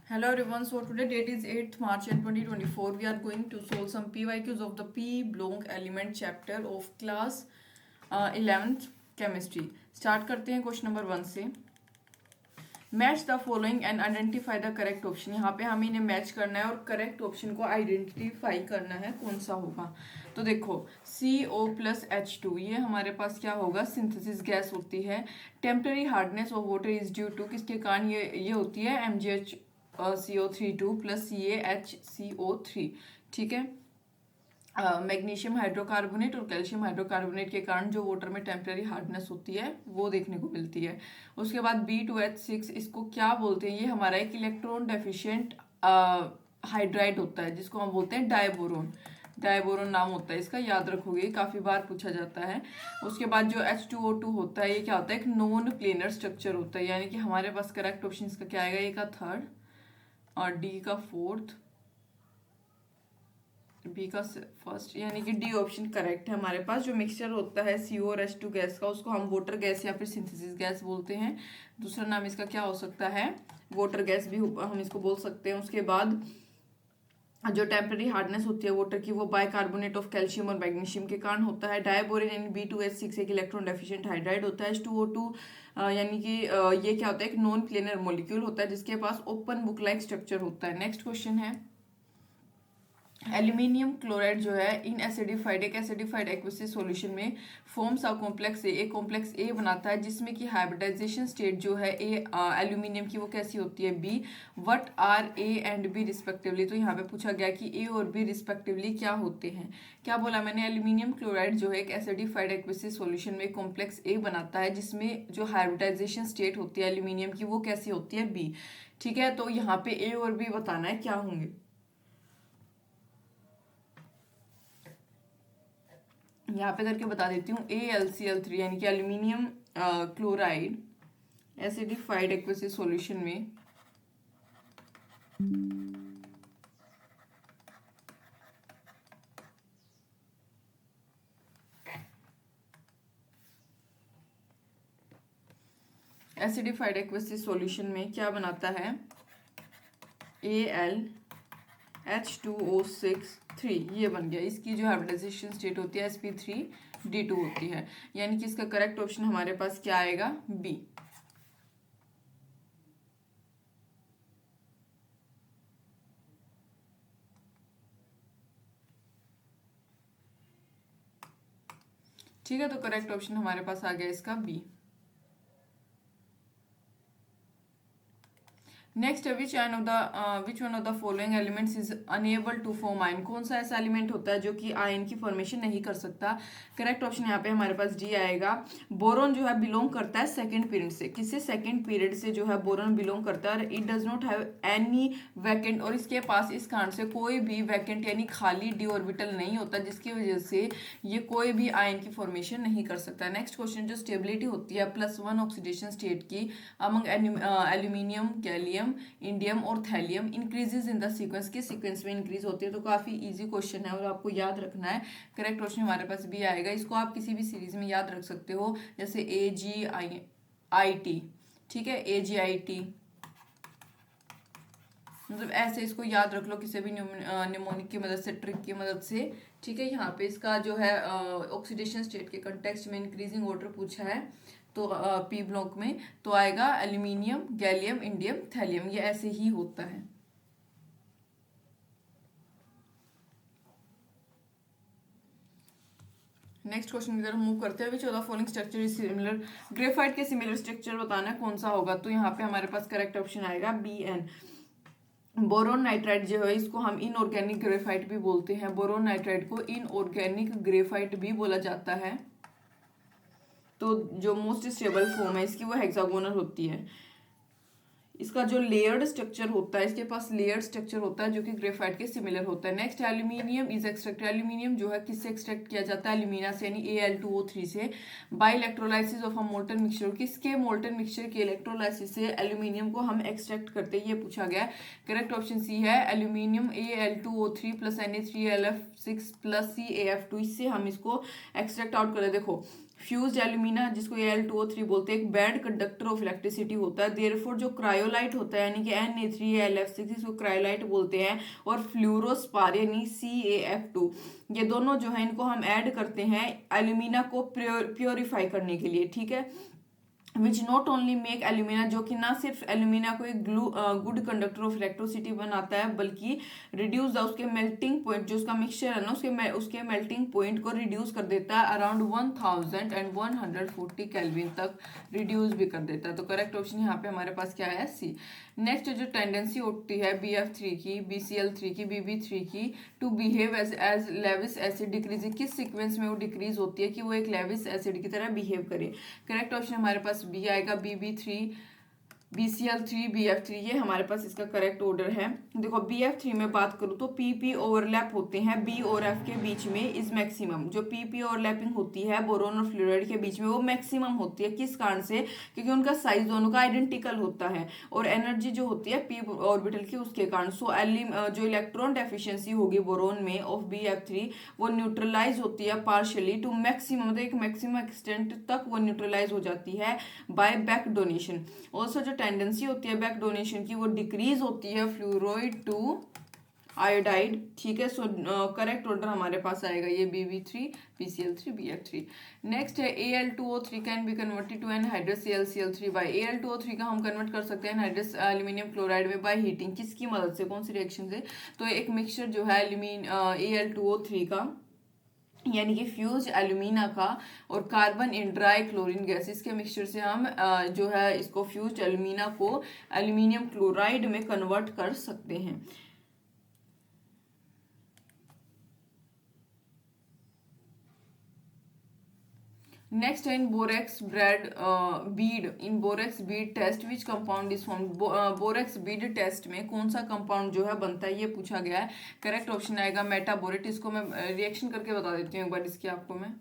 Hello everyone, so today date is 8th March in 2024. We are going to solve some PYQs of the P Block element chapter of class 11th chemistry. Start करते हैं question number 1 से. Match the following and identify the correct option. यहाँ पे हमें इन्हें match करना है और करेक्ट ऑप्शन को आइडेंटिफाई करना है कौन सा होगा. तो देखो CO+H2 ये हमारे पास क्या होगा, सिंथेसिस गैस होती है. Temporary hardness of water is due to, किसके कारण ये होती है, MgHCO32 प्लस CaHCO3. ठीक है. मैग्नीशियम हाइड्रोकार्बोनेट और कैल्शियम हाइड्रोकार्बोनेट के कारण जो वाटर में टेम्पररी हार्डनेस होती है वो देखने को मिलती है. उसके बाद B2H6 इसको क्या बोलते हैं, ये हमारा एक इलेक्ट्रॉन डेफिशिएंट हाइड्राइड होता है जिसको हम बोलते हैं डायबोरोन. डायबोरोन नाम होता है इसका, याद रखोगे काफ़ी बार पूछा जाता है. उसके बाद जो H2O2 होता है ये क्या होता है, एक नॉन प्लेनर स्ट्रक्चर होता है. यानी कि हमारे पास करेक्ट ऑप्शन इसका क्या आएगा, ए का थर्ड और डी का फोर्थ, बी का फर्स्ट, यानी कि डी ऑप्शन करेक्ट है. हमारे पास जो मिक्सचर होता है CO और H2 गैस का उसको हम वाटर गैस या फिर सिंथेसिस गैस बोलते हैं. दूसरा नाम इसका क्या हो सकता है, वाटर गैस भी हम इसको बोल सकते हैं. उसके बाद जो टेम्पररी हार्डनेस होती है वाटर की वो बाइकार्बोनेट ऑफ कैल्शियम और मैग्नीशियम के कारण होता है. डायबोरेन यानी B2H6 एक इलेक्ट्रॉन डेफिशिएंट हाइड्राइड होता है. H2O2 यानी कि ये क्या होता है, एक नॉन प्लेनर मॉलिक्यूल होता है जिसके पास ओपन बुक लाइक स्ट्रक्चर होता है. नेक्स्ट क्वेश्चन है, एल्यूमिनियम क्लोराइड जो है इन एसिडिफाइड, एक एसिडिफाइड एक्वस सॉल्यूशन में फॉर्म्स अ कॉम्प्लेक्स ए, एक कॉम्प्लेक्स ए बनाता है जिसमें कि हाइब्रिडाइजेशन स्टेट जो है ए एल्यूमिनियम की वो कैसी होती है, B. What are A and B respectively. तो यहाँ पे पूछा गया कि ए और बी रिस्पेक्टिवली क्या होते हैं. क्या बोला मैंने, एल्यूमिनियम क्लोराइड जो है एक एसिडिफाइड एक्वस सॉल्यूशन में कॉम्प्लेक्स ए बनाता है जिसमें जो हाइब्रिडाइजेशन स्टेट होती है एल्यूमिनियम की वो कैसी होती है, बी. ठीक है, तो यहाँ पे ए और बी बताना है क्या होंगे. यहाँ पे करके बता देती हूँ, AlCl3 यानी कि aluminium chloride acidified aqueous solution में एसिडिफाइड एक्वस सॉल्यूशन में क्या बनाता है, AlH2O6 ये बन गया. इसकी जो हाइब्रिडाइजेशन स्टेट होती है sp3d2 होती है. यानी कि इसका करेक्ट ऑप्शन हमारे पास क्या आएगा, बी. ठीक है, तो करेक्ट ऑप्शन हमारे पास आ गया इसका B. Next, which one of the following elements is unable to form ion. कौन सा ऐसा एलिमेंट होता है जो कि आयन की फॉर्मेशन नहीं कर सकता. करेक्ट ऑप्शन यहाँ पे हमारे पास डी आएगा. बोरोन जो है बिलोंग करता है सेकंड पीरियड से. किससे, सेकंड पीरियड से जो है बोरोन बिलोंग करता है. और it does not have any vacant, और इसके पास इस कारण से कोई भी वैकेंट यानी खाली डी ऑर्बिटल नहीं होता जिसकी वजह से ये कोई भी आयन की फॉर्मेशन नहीं कर सकता. नेक्स्ट क्वेश्चन, जो स्टेबिलिटी होती है +1 ऑक्सीडेशन स्टेट की अमंग एल्यूमिनियम, गैलियम, इंडियम और thallium increases in the sequence, के सीक्वेंस में इंक्रीज होती है. तो काफी इजी क्वेश्चन है और आपको याद रखना है. करेक्ट क्वेश्चन हमारे पास भी आएगा. इसको आप किसी भी सीरीज में याद रख सकते हो, जैसे AGIT. ठीक है, AGIT मतलब ऐसे इसको याद रख लो किसी भी निमोनिक की मदद से, ट्रिक की मदद से. ठीक है, यहाँ पे इसका जो है ऑक्सीडेशन स्टेट के कंटेक्स्ट में इंक्रीजिंग वाटर पूछा है तो पी ब्लॉक में तो आएगा एल्यूमिनियम, गैलियम, इंडियम, थैलियम. ये ऐसे ही होता है. नेक्स्ट क्वेश्चन की तरफ मूव करते हैं. विच of the following structure is similar. Graphite के सिमिलर स्ट्रक्चर बताना है कौन सा होगा. तो यहाँ पे हमारे पास करेक्ट ऑप्शन आएगा BN. बोरोन नाइट्राइड जो है इसको हम इनऑर्गेनिक ग्रेफाइट भी बोलते हैं. बोरोन नाइट्राइड को इनऑर्गेनिक ग्रेफाइट भी बोला जाता है. तो जो मोस्ट स्टेबल फॉर्म है इसकी वो हेक्सागोनल होती है. इसका जो लेयर्ड स्ट्रक्चर होता है, इसके पास लेयर्ड स्ट्रक्चर होता है जो कि ग्रेफाइट के सिमिलर होता है. Next, aluminium is extract. Aluminium जो है किससे एक्सट्रैक्ट किया जाता है, एल्यूमिना से यानी Al2O3 से. By electrolysis of a molten mixture, किसके मोल्टन मिक्सचर के इलेक्ट्रोलाइसिस से एल्यूमिनियम को हम एक्सट्रैक्ट करते हैं, ये पूछा गया है. करेक्ट ऑप्शन सी है, aluminium Al2O3 plus Na3Lf6 plus CaF2, इससे हम इसको एक्सट्रैक्ट आउट कर. देखो फ्यूज्ड एल्यूमिना जिसको Al2O3 बोलते हैं एक बैड कंडक्टर ऑफ इलेक्ट्रिसिटी होता है। देयरफॉर जो क्रायोलाइट होता है यानी कि Na3Lf6 इसको क्रायोलाइट बोलते हैं। और फ्लूरोस्पार यानी CaF2 ये दोनों जो है इनको हम ऐड करते हैं एल्यूमिना को प्योरीफाई करने के लिए, ठीक है। Which not only make alumina जो कि ना सिर्फ एल्यूमिना को एक गुड कंडक्टर ऑफ इलेक्ट्रिसिटी बनाता है बल्कि रिड्यूस द उसके मेल्टिंग पॉइंट जो उसका मिक्सचर है ना उसके मेल्टिंग पॉइंट को रिड्यूस कर देता है अराउंड 1140 केल्विन तक रिड्यूस भी कर देता है। तो करेक्ट ऑप्शन यहाँ पे हमारे पास क्या है सी। नेक्स्ट जो टेंडेंसी होती है BF3 की BCl3 की BB3 की to behave as Lewis acid decrease किस सीक्वेंस में वो डिक्रीज होती है कि वो एक लेविस एसिड की तरह बिहेव करे। करेक्ट ऑप्शन हमारे पास बी आएगा BB3 BCl3 BF3 ये हमारे पास इसका करेक्ट ऑर्डर है। देखो BF3 में बात करूँ तो PP ओवरलैप होते हैं B और F के बीच में इज मैक्सिमम। जो PP ओवरलैपिंग होती है बोरोन और फ्लोराइड के बीच में वो मैक्सिमम होती है। किस कारण से? क्योंकि उनका साइज दोनों का आइडेंटिकल होता है और एनर्जी जो होती है p ऑर्बिटल की उसके कारण। सो जो इलेक्ट्रॉन डेफिशिएंसी होगी बोरोन में ऑफ BF3 वो न्यूट्रलाइज होती है पार्शियली टू मैक्सिमम मतलब एक मैक्सिमम एक्सटेंट तक वो न्यूट्रलाइज हो जाती है बाय बैक डोनेशन। ऑल्सो जो टेंडेंसी होती है बैक डोनेशन की वो डिक्रीज होती है फ्लूरोइड टू आयोडाइड, ठीक है। सो करेक्ट ऑर्डर हमारे पास आएगा ये BB3 BCl3 BF3। नेक्स्ट है Al2O3 can be converted to anhydrous ClCl3 by Al2O3 का हम कन्वर्ट कर सकते हैं एनहाइड्रस एल्यूमिनियम क्लोराइड में बाय हीटिंग। किसकी मदद से? कौन सी रिएक्शन से? तो एक मिक्सचर जो है Al2O3 का यानी कि फ्यूज एल्यूमिना का और carbon in dry chlorine gases के मिक्सचर से हम जो है इसको फ्यूज एल्यूमिना को एल्यूमिनियम क्लोराइड में कन्वर्ट कर सकते हैं। नेक्स्ट है in borax bead test which compound is form. Borax bead test में कौन सा कंपाउंड जो है बनता है ये पूछा गया है। करेक्ट ऑप्शन आएगा मेटाबोरेट। इसको मैं रिएक्शन करके बता देती हूँ एक बार इसकी आपको मैं।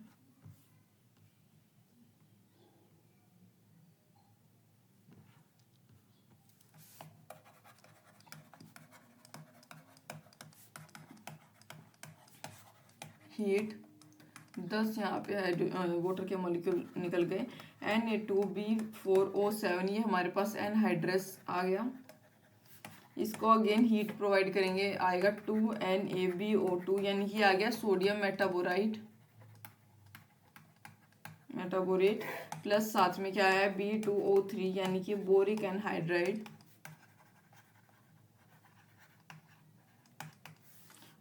हीट 10 यहाँ पे वाटर के मॉलिक्यूल निकल गए Na2B4O7 ये हमारे पास एनहाइड्रस आ गया। इसको अगेन हीट प्रोवाइड करेंगे आएगा 2NaBO2 यानी कि आ गया सोडियम मेटाबोरेट प्लस साथ में क्या है B2O3 यानी कि बोरिक एनहाइड्राइड।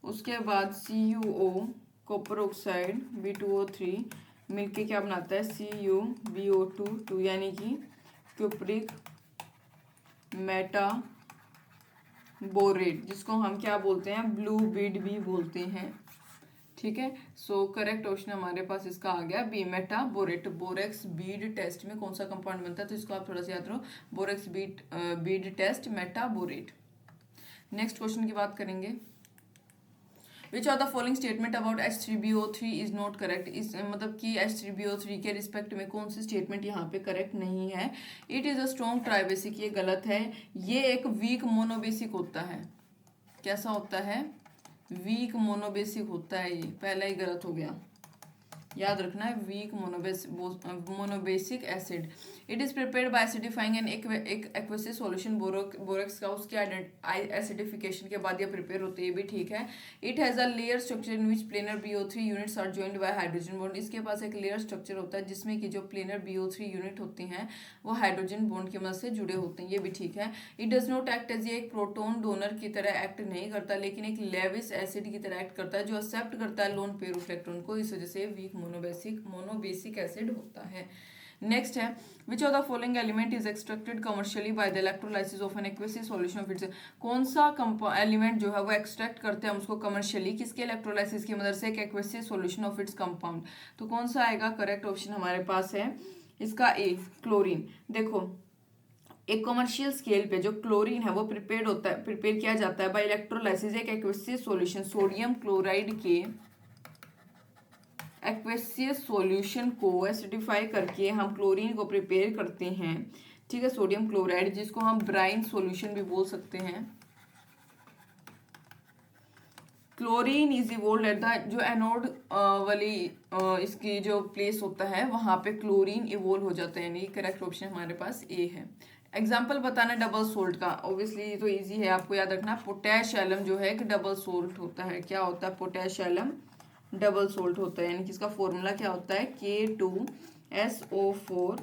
उसके बाद CuO कॉपर ऑक्साइड B2O3 मिलके क्या बनाता है CuBO2 यानी कि क्यूप्रिक मेटाबोरेट जिसको हम क्या बोलते हैं ब्लू बीड भी बोलते हैं, ठीक है। सो करेक्ट ऑप्शन हमारे पास इसका आ गया B metaborate. Borax bead test में कौन सा कंपाउंड बनता है तो इसको आप थोड़ा सा याद रखो borax bead test metaborate. Next question की बात करेंगे। Which of the following statement about H3BO3 is not correct. इस मतलब कि H3BO3 के रिस्पेक्ट में कौन सी स्टेटमेंट यहाँ पे करेक्ट नहीं है। It is a strong tribasic ये गलत है। ये एक वीक मोनोबेसिक होता है। कैसा होता है? वीक मोनोबेसिक होता है। ये पहला ही गलत हो गया, याद रखना है weak monobasic acid. It is prepared by acidifying an aqueous solution borax का उसके एसिडिफिकेशन के बाद ये प्रिपेयर होते हैं, ये भी ठीक है। It has a layer structure in which planar BO3 units are joined by hydrogen bond. इसके पास एक लेयर स्ट्रक्चर होता है जिसमें कि जो प्लेनर BO3 यूनिट होते हैं वो हाइड्रोजन बॉन्ड की मदद से जुड़े होते हैं, ये भी ठीक है। It does not act as ये एक प्रोटोन डोनर की तरह एक्ट नहीं करता लेकिन एक लेविस एसिड की तरह एक्ट करता है जो एक्सेप्ट करता है लोन पेयर ऑफ इलेक्ट्रॉन को। इस वजह से वीक मोनोबेसिक एसिड होता है। नेक्स्ट है which of the following element is extracted commercially by the electrolysis of an aqueous solution of its. कौन सा एलिमेंट जो है वो एक्सट्रैक्ट करते हैं हम उसको कमर्शियली किसके इलेक्ट्रोलाइसिस की मदद से? एक aqueous solution of its compound. तो कौन सा आएगा? करेक्ट ऑप्शन हमारे पास है इसका ए क्लोरीन। देखो एक कमर्शियल स्केल पे जो क्लोरीन है वो प्रिपेयर किया जाता है बाय इलेक्ट्रोलाइसिस एक एक्वेसियस सॉल्यूशन सोडियम क्लोराइड के एक्वेसियस सॉल्यूशन को एसिडिफाई करके हम क्लोरीन को प्रिपेयर करते हैं, ठीक है। सोडियम क्लोराइड जिसको हम ब्राइन सॉल्यूशन भी बोल सकते हैं। Chlorine is evolve at the, जो एनोड वाली इसकी जो प्लेस होता है वहां पे क्लोरीन इवोल्व हो जाता है, यानी करेक्ट ऑप्शन हमारे पास ए है। एग्जाम्पल बताना डबल सोल्ट का, ऑब्वियसली ये तो इजी है, आपको याद रखना। पोटैश एलम जो है कि डबल सोल्ट होता है, क्या होता है, पोटैश एलम डबल सोल्ट होता है, यानी कि इसका फॉर्मूला क्या होता है, K2SO4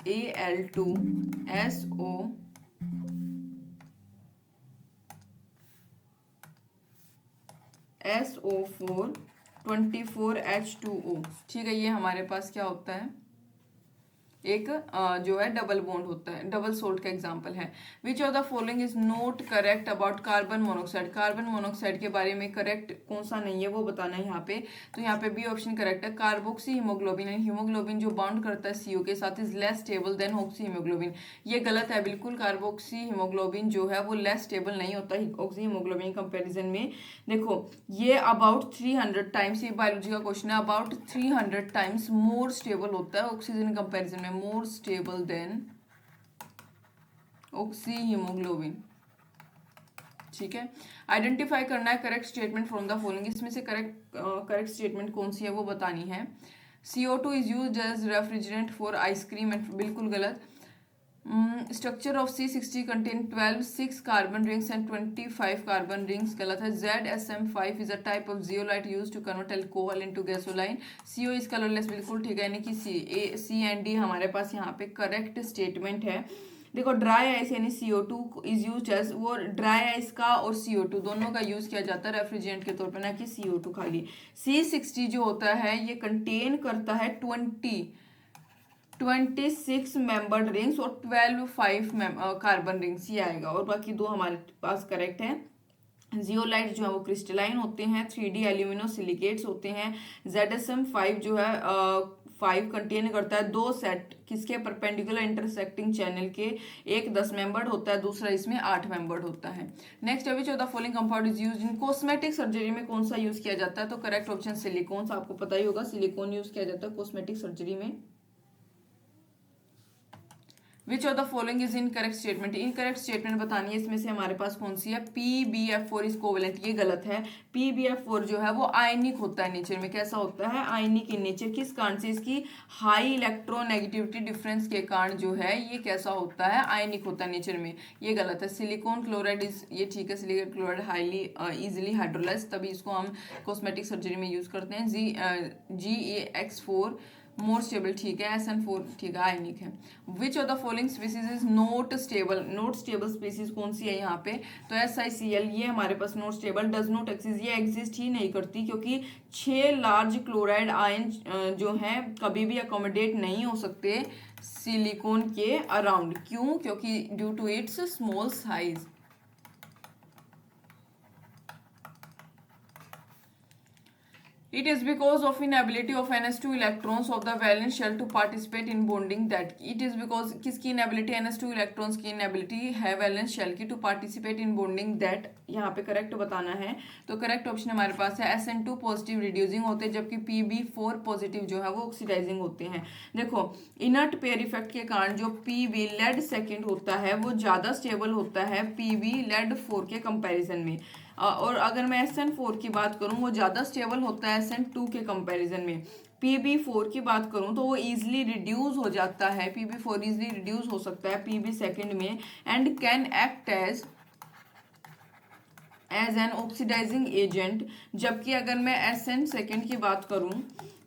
Al2SO SO4 24H2O। ठीक है, ये हमारे पास क्या होता है, एक जो है डबल बॉन्ड होता है, डबल सोल्ट का एग्जांपल है। Which of the following is not correct about carbon monoxide, carbon monoxide के बारे में करेक्ट कौन सा नहीं है वो बताना है यहाँ पे। तो यहाँ पे बी ऑप्शन करेक्ट है। कार्बोक्सी हीमोग्लोबिन, हीमोग्लोबिन जो बाउंड करता है सीओ के साथ is less stable then oxy haemoglobin, ये गलत है बिल्कुल। कार्बोक्सी हीमोग्लोबिन जो है वो लेस स्टेबल नहीं होता ऑक्सी हीमोग्लोबिन कंपेरिजन में। देखो ये अबाउट 300 टाइम्स, ये बायोलॉजी का क्वेश्चन है, अबाउट 300 टाइम्स मोर स्टेबल होता है ऑक्सीजन कंपेरिजन में, more stable then oxy haemoglobin. ठीक है, आइडेंटिफाई करना है correct statement from the following, इसमें से करेक्ट स्टेटमेंट कौन सी है वो बतानी है। CO2 is used as refrigerant for ice cream and, बिल्कुल गलत। Structure of C60 contain 12 6 carbon rings and 25 carbon rings, गलत है। ZSM5 is a type of zeolite used to convert alcohol into gasoline, CO is colourless, बिल्कुल ठीक है, यानी कि C and D हमारे पास यहाँ पे करेक्ट स्टेटमेंट है। देखो ड्राई आइस यानी CO2 इज यूज एज, वो ड्राई आइस का और CO2 दोनों का यूज किया जाता है रेफ्रिजरेंट के तौर पर, ना कि CO2 खाली। C60 जो होता है ये कंटेन करता है 26 मेंबर्ड रिंग्स और 12 5 कार्बन रिंग्स, ये आएगा, और बाकी दो हमारे पास करेक्ट है। जियोलाइट जो है वो क्रिस्टलाइन होते हैं, 3D एल्यूमिनो सिलिकेट्स होते हैं। ZSM5 जो है 5 कंटेन करता है दो सेट किसके, परपेंडिकुलर इंटरसेक्टिंग चैनल के, एक 10 मेंबर्ड होता है, दूसरा इसमें 8 मेंबर्ड होता है। नेक्स्ट है which of the following compound is used in cosmetic surgery, में कौन सा यूज किया जाता है, तो करेक्ट ऑप्शन सिलिकॉन, आपको पता ही होगा सिलिकॉन यूज किया जाता है कॉस्मेटिक सर्जरी में। विच of the following is incorrect statement, incorrect statement बतानी है, इसमें से हमारे पास कौन सी है, PbF4 इज कोवेलेंट, ये गलत है। PbF4 जो है वो आयनिक होता है नेचर में, कैसा होता है, आयनिक इन नेचर, किस कारण से, इसकी हाई इलेक्ट्रोनेगेटिविटी डिफरेंस के कारण जो है ये कैसा होता है, आयनिक होता है नेचर में, ये गलत है। सिलिकॉन क्लोराइड इज, ये ठीक है, silicon chloride highly easily hydrolyse, तभी इसको हम कॉस्मेटिक सर्जरी में यूज करते हैं। GaX4 मोर स्टेबल, ठीक है। SN4 ठीक है, आयनिक है। Which of the following species is not stable, not stable species कौन सी है यहाँ पे, तो SiCl ये हमारे पास not stable, does not exist, ये एग्जिस्ट ही नहीं करती, क्योंकि 6 लार्ज क्लोराइड आयन जो हैं कभी भी अकोमोडेट नहीं हो सकते सिलिकॉन के अराउंड, क्यों, क्योंकि due to its small size. It is because of inability of NS2 electrons of the valence shell to participate in bonding that it is because किसकी inability, NS2 electrons की inability है valence shell की to participate in bonding that, यहाँ पे correct बताना है। तो correct option हमारे पास है SN2 पॉजिटिव रिड्यूसिंग होते हैं, जबकि PB4 पॉजिटिव जो है वो ऑक्सीडाइजिंग होते हैं। देखो इनर्ट पेयर इफेक्ट के कारण जो PB लेड सेकेंड होता है वो ज़्यादा स्टेबल होता है PB लेड 4 के कंपेरिजन में, और अगर मैं SN4 की बात करूं वो ज़्यादा स्टेबल होता है SN2 के कंपैरिजन में। PB4 की बात करूं तो वो इजीली रिड्यूस हो जाता है, PB4 इजीली रिड्यूस हो सकता है PB सेकेंड में and can act as an oxidising agent, जबकि अगर मैं SN सेकेंड की बात करूं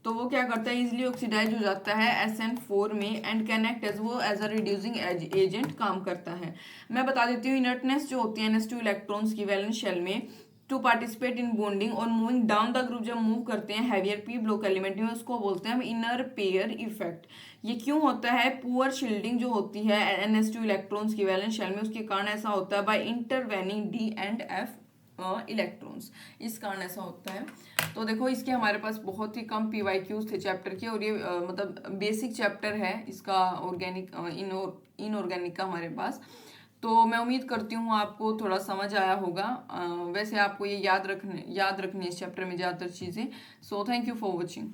तो वो क्या करता है, इजीली ऑक्सीडाइज हो जाता है SN4 में एंड कैन एक्ट एज, वो एज अ रिड्यूसिंग एजेंट काम करता है। मैं बता देती हूँ इनर्टनेस जो होती है NS2 इलेक्ट्रॉन्स की वैलेंस शेल में टू पार्टिसिपेट इन बॉन्डिंग और मूविंग डाउन द ग्रुप, जब मूव करते हैं हैवियर पी ब्लॉक एलिमेंट में, उसको बोलते हैं हम इनर पेयर इफेक्ट। ये क्यों होता है, पुअर शील्डिंग जो होती है NS2 इलेक्ट्रॉन्स की वैलेंस शेल में, उसके कारण ऐसा होता है by intervening D and F electrons, इस कारण ऐसा होता है। तो देखो इसके हमारे पास बहुत ही कम PYQs थे चैप्टर के, और ये मतलब बेसिक चैप्टर है इसका ऑर्गेनिक इनऑर्गेनिक का हमारे पास। तो मैं उम्मीद करती हूँ आपको थोड़ा समझ आया होगा। वैसे आपको ये याद रखनी है इस चैप्टर में ज़्यादातर चीज़ें। So thank you for watching.